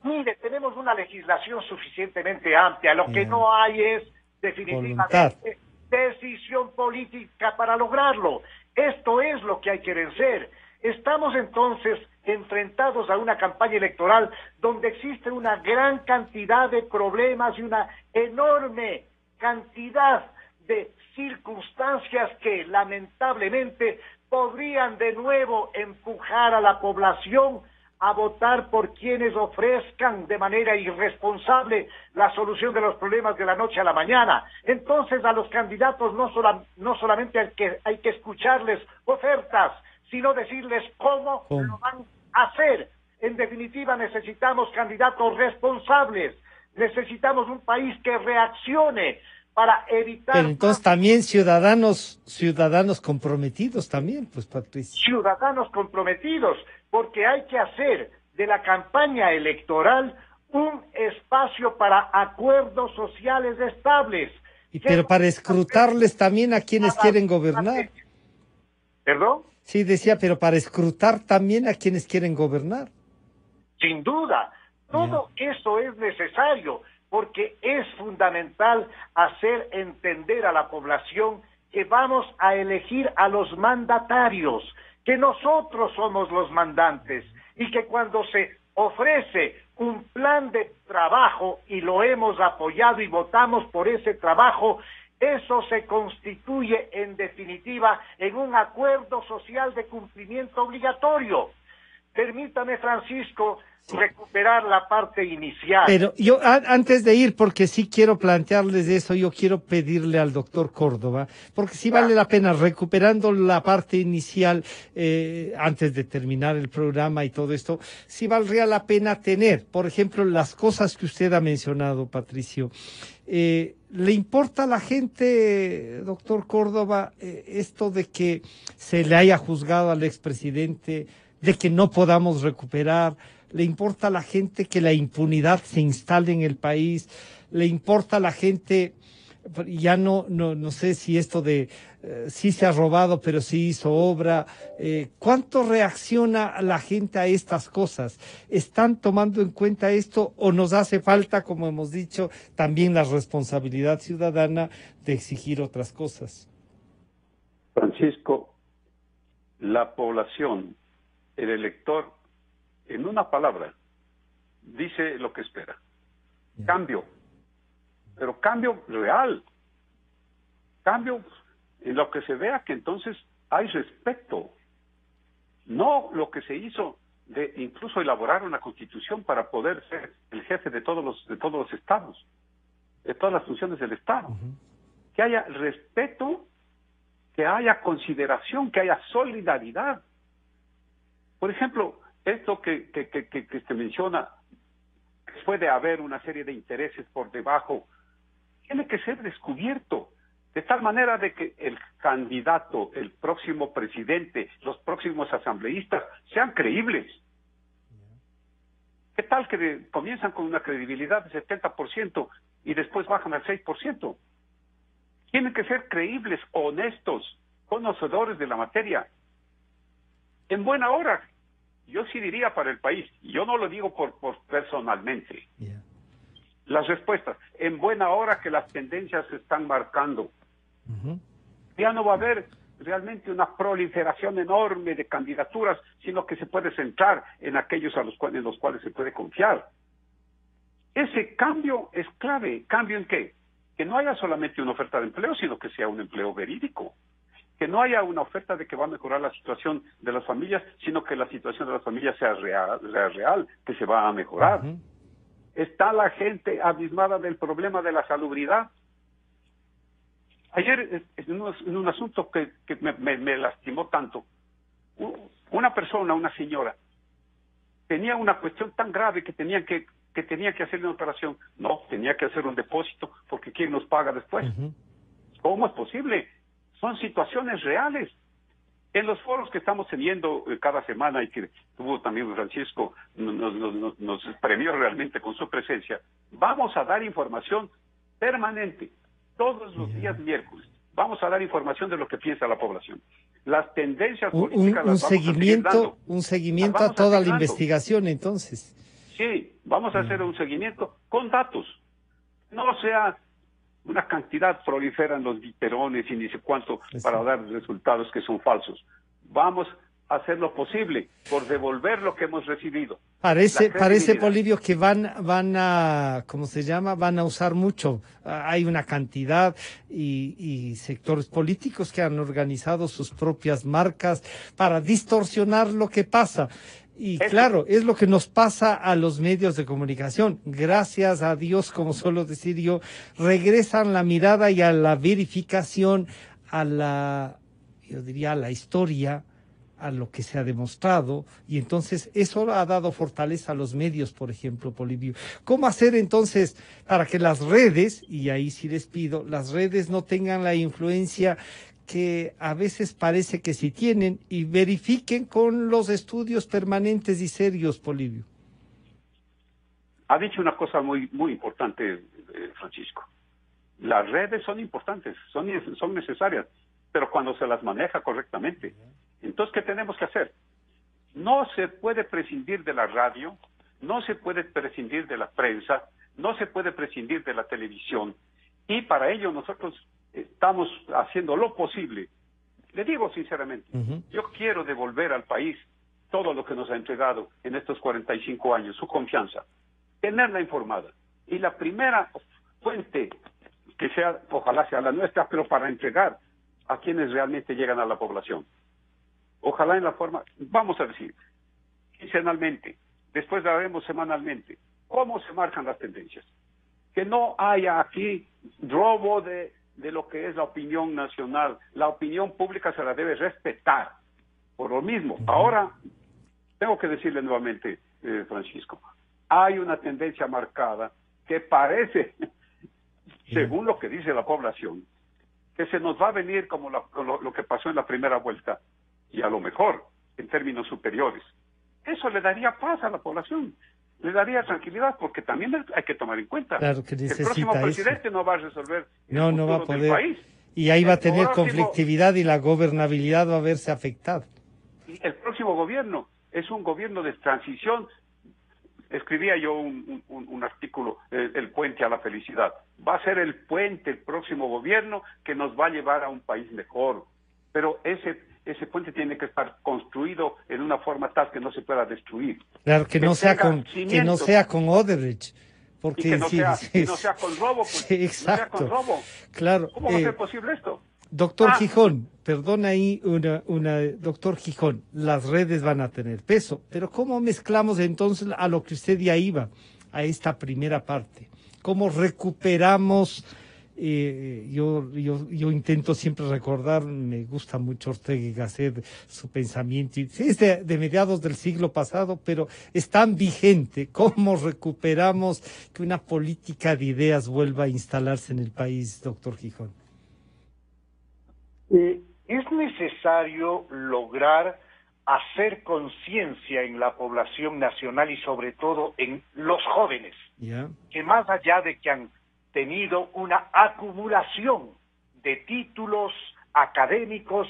Mire, tenemos una legislación suficientemente amplia. Lo que no hay es definitivamente decisión política para lograrlo. Esto es lo que hay que vencer. Estamos entonces enfrentados a una campaña electoral donde existe una gran cantidad de problemas y una enorme cantidad de circunstancias que lamentablemente podrían de nuevo empujar a la población a votar por quienes ofrezcan de manera irresponsable la solución de los problemas de la noche a la mañana. Entonces a los candidatos no solamente hay que escucharles ofertas, sino decirles cómo lo van a hacer. En definitiva, necesitamos candidatos responsables, necesitamos un país que reaccione para evitar... Pero entonces también ciudadanos comprometidos también, pues, Patricio. Ciudadanos comprometidos, porque hay que hacer de la campaña electoral un espacio para acuerdos sociales estables. Pero para escrutarles también a quienes quieren gobernar. ¿Perdón? Sí, decía, pero para escrutar también a quienes quieren gobernar. Sin duda, todo eso es necesario, porque es fundamental hacer entender a la población que vamos a elegir a los mandatarios, que nosotros somos los mandantes, y que cuando se ofrece un plan de trabajo y lo hemos apoyado y votamos por ese trabajo, eso se constituye en definitiva en un acuerdo social de cumplimiento obligatorio. Permítame, Francisco, recuperar la parte inicial. Pero yo, antes de ir, porque sí quiero plantearles eso, yo quiero pedirle al doctor Córdoba, porque sí vale la pena, recuperando la parte inicial, antes de terminar el programa y todo esto, sí valdría la pena tener, por ejemplo, las cosas que usted ha mencionado, Patricio. ¿Le importa a la gente, doctor Córdoba, esto de que se le haya juzgado al expresidente, de que no podamos recuperar? ¿Le importa a la gente que la impunidad se instale en el país? ¿Le importa a la gente, ya no sé si esto de sí se ha robado, pero sí hizo obra? ¿Cuánto reacciona la gente a estas cosas? ¿Están tomando en cuenta esto o nos hace falta, como hemos dicho, también la responsabilidad ciudadana de exigir otras cosas? Francisco, la población, el elector, en una palabra, dice lo que espera. Cambio, pero cambio real. Cambio en lo que se vea que entonces hay respeto. No lo que se hizo de incluso elaborar una constitución para poder ser el jefe de todos los estados, de todas las funciones del Estado. Que haya respeto, que haya consideración, que haya solidaridad. Por ejemplo, esto que se menciona, que puede haber una serie de intereses por debajo, tiene que ser descubierto, de tal manera de que el candidato, el próximo presidente, los próximos asambleístas sean creíbles. ¿Qué tal que comienzan con una credibilidad de 70% y después bajan al 6%? Tienen que ser creíbles, honestos, conocedores de la materia. En buena hora. Yo sí diría para el país, yo no lo digo por personalmente. Las respuestas, en buena hora que las tendencias se están marcando. Ya no va a haber realmente una proliferación enorme de candidaturas, sino que se puede centrar en aquellos en los cuales se puede confiar. Ese cambio es clave. ¿Cambio en qué? Que no haya solamente una oferta de empleo, sino que sea un empleo verídico. Que no haya una oferta de que va a mejorar la situación de las familias, sino que la situación de las familias sea real, que se va a mejorar. Está la gente abismada del problema de la salubridad. Ayer, en un asunto que me lastimó tanto, una persona, una señora, tenía una cuestión tan grave que tenía que hacerle una operación. No, tenía que hacer un depósito, porque ¿quién nos paga después? ¿Cómo es posible? Son situaciones reales. En los foros que estamos teniendo cada semana y que tuvo también Francisco, nos premió realmente con su presencia, vamos a dar información permanente, todos los días miércoles. Vamos a dar información de lo que piensa la población. Las tendencias políticas las vamos a seguir dando. Un seguimiento a toda la investigación, entonces. Sí, vamos a hacer un seguimiento con datos. No sea una cantidad prolifera en los viterones y ni sé cuánto para dar resultados que son falsos. Vamos a hacer lo posible por devolver lo que hemos recibido. Parece, Polibio, que van a, ¿cómo se llama? Van a usar mucho. Hay una cantidad y sectores políticos que han organizado sus propias marcas para distorsionar lo que pasa. Y claro, es lo que nos pasa a los medios de comunicación. Gracias a Dios, como suelo decir yo, regresan la mirada y a la verificación, yo diría, a la historia, a lo que se ha demostrado, y entonces eso ha dado fortaleza a los medios, por ejemplo, Polibio. ¿Cómo hacer entonces para que las redes, y ahí sí les pido, las redes no tengan la influencia que a veces parece que sí tienen, y verifiquen con los estudios permanentes y serios, Polibio? Ha dicho una cosa muy importante, Francisco. Las redes son importantes, son necesarias, pero cuando se las maneja correctamente. Entonces, ¿qué tenemos que hacer? No se puede prescindir de la radio, no se puede prescindir de la prensa, no se puede prescindir de la televisión, y para ello nosotros estamos haciendo lo posible. Le digo sinceramente, yo quiero devolver al país todo lo que nos ha entregado en estos 45 años, su confianza, tenerla informada. Y la primera fuente que sea, ojalá sea la nuestra, pero para entregar a quienes realmente llegan a la población. Ojalá en la forma, vamos a decir, quincenalmente, después la haremos semanalmente, cómo se marcan las tendencias. Que no haya aquí robo de lo que es la opinión nacional. La opinión pública se la debe respetar. Por lo mismo, ahora tengo que decirle nuevamente, Francisco, hay una tendencia marcada que parece, según lo que dice la población, que se nos va a venir como lo que pasó en la primera vuelta, y a lo mejor en términos superiores. Eso le daría paz a la población, le daría tranquilidad, porque también hay que tomar en cuenta claro que el próximo presidente no va a resolver el futuro no va a del país. Y ahí va a tener conflictividad y la gobernabilidad va a verse afectada. Y el próximo gobierno es un gobierno de transición. Escribía yo un artículo, el puente a la felicidad. Va a ser el puente, el próximo gobierno, que nos va a llevar a un país mejor. Pero ese puente tiene que estar construido en una forma tal que no se pueda destruir. Claro, que no sea con Odebrecht. Porque y que no sea con robo. Pues, sí, exacto. No sea con robo. Claro. ¿Cómo va a ser posible esto? Doctor Gijón, perdona ahí doctor Gijón, las redes van a tener peso, pero ¿cómo mezclamos entonces a lo que usted ya iba, a esta primera parte? ¿Cómo recuperamos? Yo intento siempre recordar, me gusta mucho Ortega y Gasset, su pensamiento, es de mediados del siglo pasado, pero es tan vigente. ¿Cómo recuperamos que una política de ideas vuelva a instalarse en el país, doctor Gijón? Es necesario lograr hacer conciencia en la población nacional y sobre todo en los jóvenes, que más allá de que han tenido una acumulación de títulos académicos,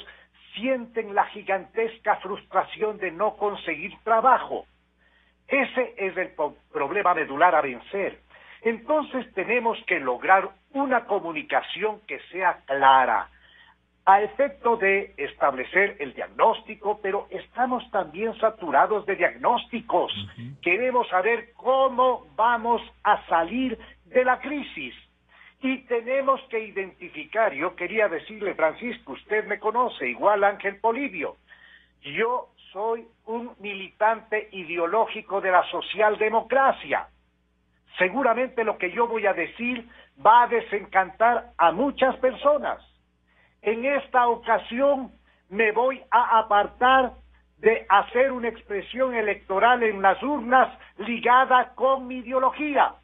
sienten la gigantesca frustración de no conseguir trabajo. Ese es el problema medular a vencer. Entonces tenemos que lograr una comunicación que sea clara, a efecto de establecer el diagnóstico, pero estamos también saturados de diagnósticos. Queremos saber cómo vamos a salir de la crisis. Y tenemos que identificar, yo quería decirle, Francisco, usted me conoce, igual Ángel Polibio, yo soy un militante ideológico de la socialdemocracia. Seguramente lo que yo voy a decir va a desencantar a muchas personas. En esta ocasión me voy a apartar de hacer una expresión electoral en las urnas ligada con mi ideología.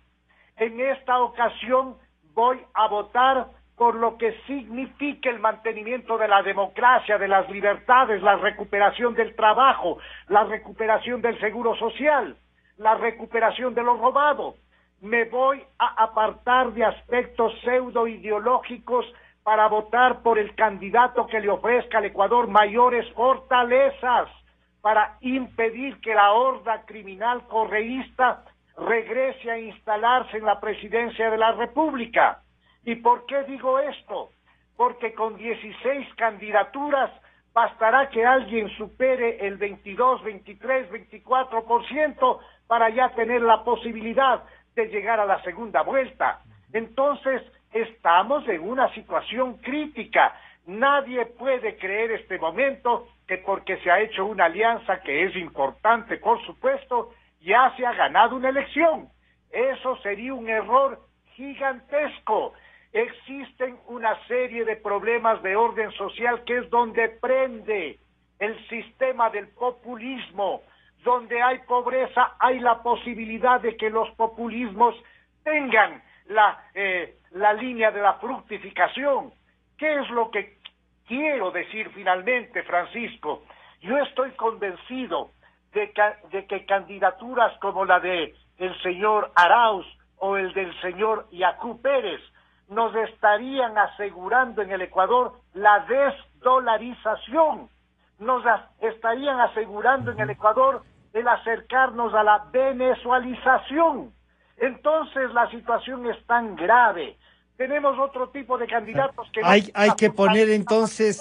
En esta ocasión voy a votar por lo que significa el mantenimiento de la democracia, de las libertades, la recuperación del trabajo, la recuperación del seguro social, la recuperación de lo robado. Me voy a apartar de aspectos pseudo-ideológicos para votar por el candidato que le ofrezca al Ecuador mayores fortalezas para impedir que la horda criminal correísta regrese a instalarse en la presidencia de la República. ¿Y por qué digo esto? Porque con 16 candidaturas bastará que alguien supere el 22, 23, 24% para ya tener la posibilidad de llegar a la segunda vuelta. Entonces, estamos en una situación crítica. Nadie puede creer este momento que porque se ha hecho una alianza que es importante, por supuesto, ya se ha ganado una elección. Eso sería un error gigantesco. Existen una serie de problemas de orden social que es donde prende el sistema del populismo. Donde hay pobreza, hay la posibilidad de que los populismos tengan la línea de la fructificación. ¿Qué es lo que quiero decir finalmente, Francisco? Yo estoy convencido de que candidaturas como la de el señor Arauz o el del señor Yacu Pérez nos estarían asegurando en el Ecuador la desdolarización, nos estarían asegurando en el Ecuador el acercarnos a la venezualización. Entonces la situación es tan grave. Tenemos otro tipo de candidatos que hay que poner entonces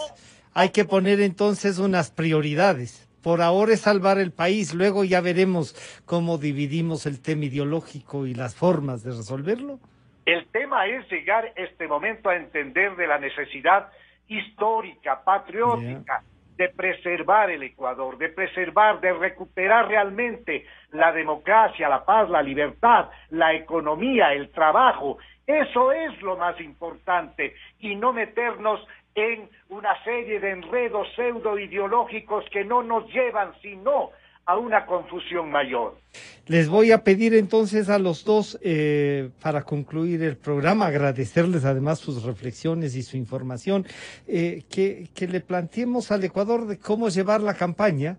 unas prioridades. Por ahora es salvar el país, luego ya veremos cómo dividimos el tema ideológico y las formas de resolverlo. El tema es llegar este momento a entender de la necesidad histórica, patriótica, de preservar el Ecuador, de recuperar realmente la democracia, la paz, la libertad, la economía, el trabajo. Eso es lo más importante, y no meternos en una serie de enredos pseudo-ideológicos que no nos llevan sino a una confusión mayor. Les voy a pedir entonces a los dos, para concluir el programa, agradecerles además sus reflexiones y su información, que le planteemos al Ecuador de cómo llevar la campaña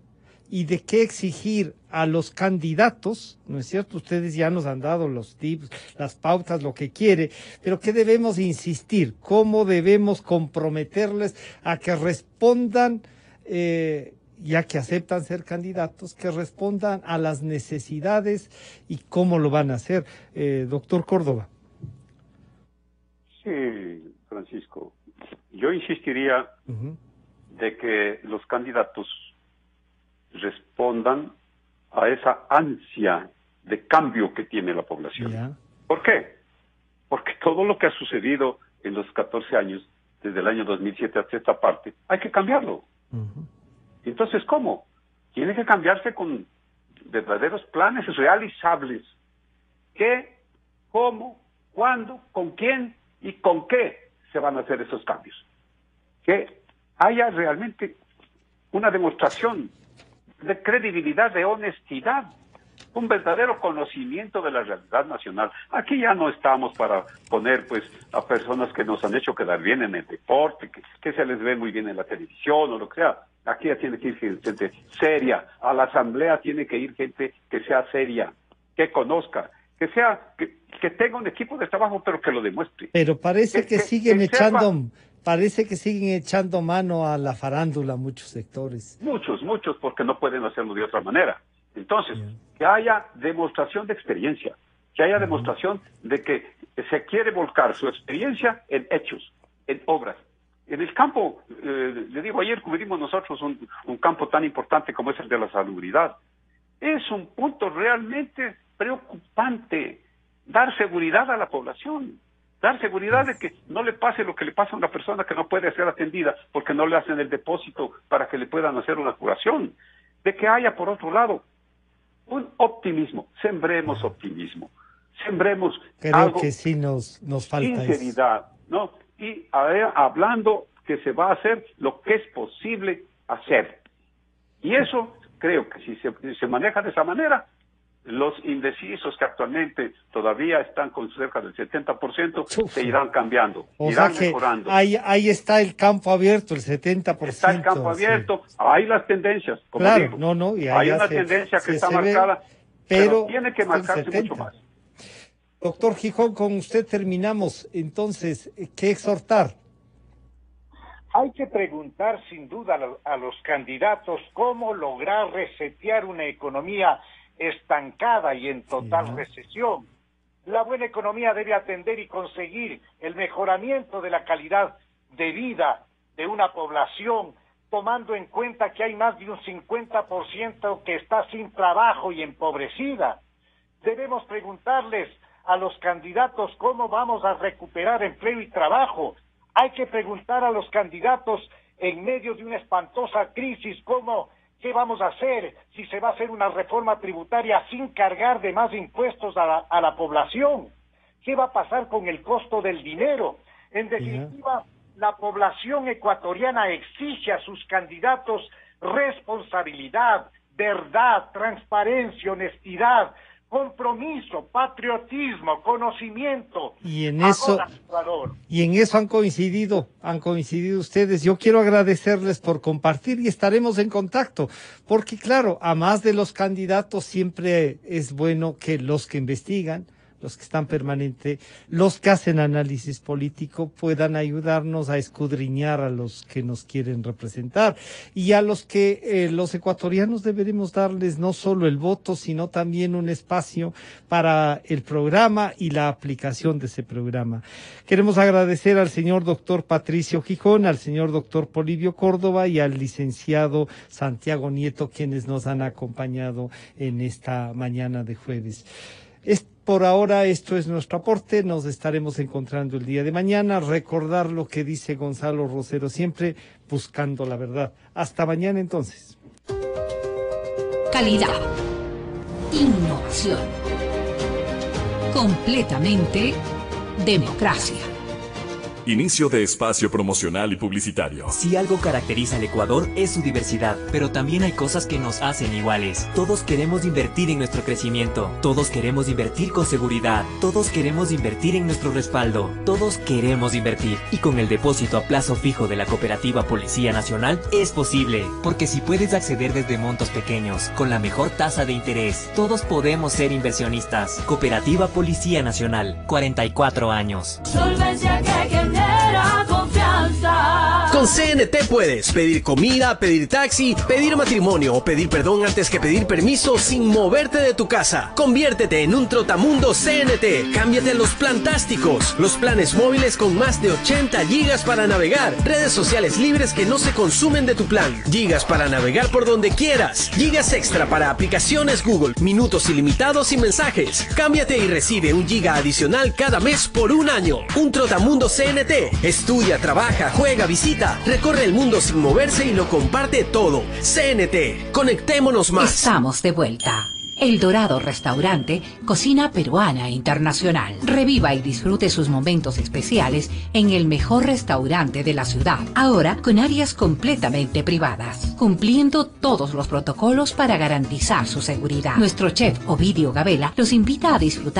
y de qué exigir a los candidatos, ¿no es cierto? Ustedes ya nos han dado los tips, las pautas, lo que quiere, pero ¿qué debemos insistir? ¿Cómo debemos comprometerles a que respondan, ya que aceptan ser candidatos, que respondan a las necesidades y cómo lo van a hacer? Doctor Córdoba. Sí, Francisco. Yo insistiría de que los candidatos respondan a esa ansia de cambio que tiene la población. Ya. ¿Por qué? Porque todo lo que ha sucedido en los 14 años, desde el año 2007 hasta esta parte, hay que cambiarlo. Entonces, ¿cómo? Tiene que cambiarse con verdaderos planes realizables. ¿Qué, cómo, cuándo, con quién y con qué se van a hacer esos cambios? Que haya realmente una demostración de credibilidad, de honestidad, un verdadero conocimiento de la realidad nacional. Aquí ya no estamos para poner pues a personas que nos han hecho quedar bien en el deporte, que se les ve muy bien en la televisión o lo que sea. Aquí ya tiene que ir gente seria, a la asamblea tiene que ir gente que sea seria, que conozca, que tenga un equipo de trabajo, pero que lo demuestre. Pero parece que siguen echando mano a la farándula muchos sectores. Muchos, porque no pueden hacerlo de otra manera. Entonces, que haya demostración de experiencia, que haya demostración de que se quiere volcar su experiencia en hechos, en obras. En el campo, le digo, ayer cubrimos nosotros un campo tan importante como es el de la salubridad. Es un punto realmente preocupante, dar seguridad a la población, dar seguridad de que no le pase lo que le pasa a una persona que no puede ser atendida porque no le hacen el depósito para que le puedan hacer una curación, de que haya, por otro lado, un optimismo. Sembremos optimismo, sembremos algo, que sí nos falta sinceridad, ¿no? Y hablando que se va a hacer lo que es posible hacer. Y eso creo que si se maneja de esa manera, los indecisos que actualmente todavía están con cerca del 70% se irán cambiando, irán mejorando. Ahí está el campo abierto, el 70%. Está el campo abierto, hay las tendencias, como claro, digo. Y hay una tendencia que está marcada, pero tiene que marcarse mucho más. Doctor Gijón, con usted terminamos. Entonces, ¿qué exhortar? Hay que preguntar sin duda a los candidatos cómo lograr resetear una economía estancada y en total recesión. La buena economía debe atender y conseguir el mejoramiento de la calidad de vida de una población, tomando en cuenta que hay más de un 50% que está sin trabajo y empobrecida. Debemos preguntarles a los candidatos cómo vamos a recuperar empleo y trabajo. Hay que preguntar a los candidatos en medio de una espantosa crisis qué vamos a hacer, si se va a hacer una reforma tributaria sin cargar de más impuestos a la población. ¿Qué va a pasar con el costo del dinero? En definitiva, la población ecuatoriana exige a sus candidatos responsabilidad, verdad, transparencia, honestidad, compromiso, patriotismo, conocimiento. Y en eso han coincidido ustedes. Yo quiero agradecerles por compartir y estaremos en contacto, porque claro, a más de los candidatos siempre es bueno que los que investigan, los que están permanente, los que hacen análisis político puedan ayudarnos a escudriñar a los que nos quieren representar y a los que los ecuatorianos deberemos darles no solo el voto, sino también un espacio para el programa y la aplicación de ese programa. Queremos agradecer al señor doctor Patricio Gijón, al señor doctor Polibio Córdoba y al licenciado Santiago Nieto, quienes nos han acompañado en esta mañana de jueves. Por ahora esto es nuestro aporte, nos estaremos encontrando el día de mañana. Recordar lo que dice Gonzalo Rosero siempre, buscando la verdad. Hasta mañana entonces. Calidad. Innovación. Completamente democracia. Inicio de espacio promocional y publicitario. Si algo caracteriza al Ecuador es su diversidad, pero también hay cosas que nos hacen iguales. Todos queremos invertir en nuestro crecimiento, todos queremos invertir con seguridad, todos queremos invertir en nuestro respaldo, todos queremos invertir. Y con el depósito a plazo fijo de la Cooperativa Policía Nacional es posible, porque si puedes acceder desde montos pequeños, con la mejor tasa de interés, todos podemos ser inversionistas. Cooperativa Policía Nacional, 44 años. Solvencia que genera confianza. Con CNT puedes pedir comida, pedir taxi, pedir matrimonio o pedir perdón antes que pedir permiso sin moverte de tu casa. Conviértete en un trotamundo CNT. Cámbiate a los plantásticos, los planes móviles con más de 80 gigas para navegar, redes sociales libres que no se consumen de tu plan, gigas para navegar por donde quieras, gigas extra para aplicaciones Google, minutos ilimitados y mensajes. Cámbiate y recibe 1 giga adicional cada mes por 1 año. Un trotamundo CNT. Estudia, trabaja, juega, visita, recorre el mundo sin moverse y lo comparte todo. CNT. Conectémonos más. Estamos de vuelta. El Dorado Restaurante, cocina peruana e internacional. Reviva y disfrute sus momentos especiales en el mejor restaurante de la ciudad. Ahora con áreas completamente privadas, cumpliendo todos los protocolos para garantizar su seguridad. Nuestro chef Ovidio Gabela los invita a disfrutar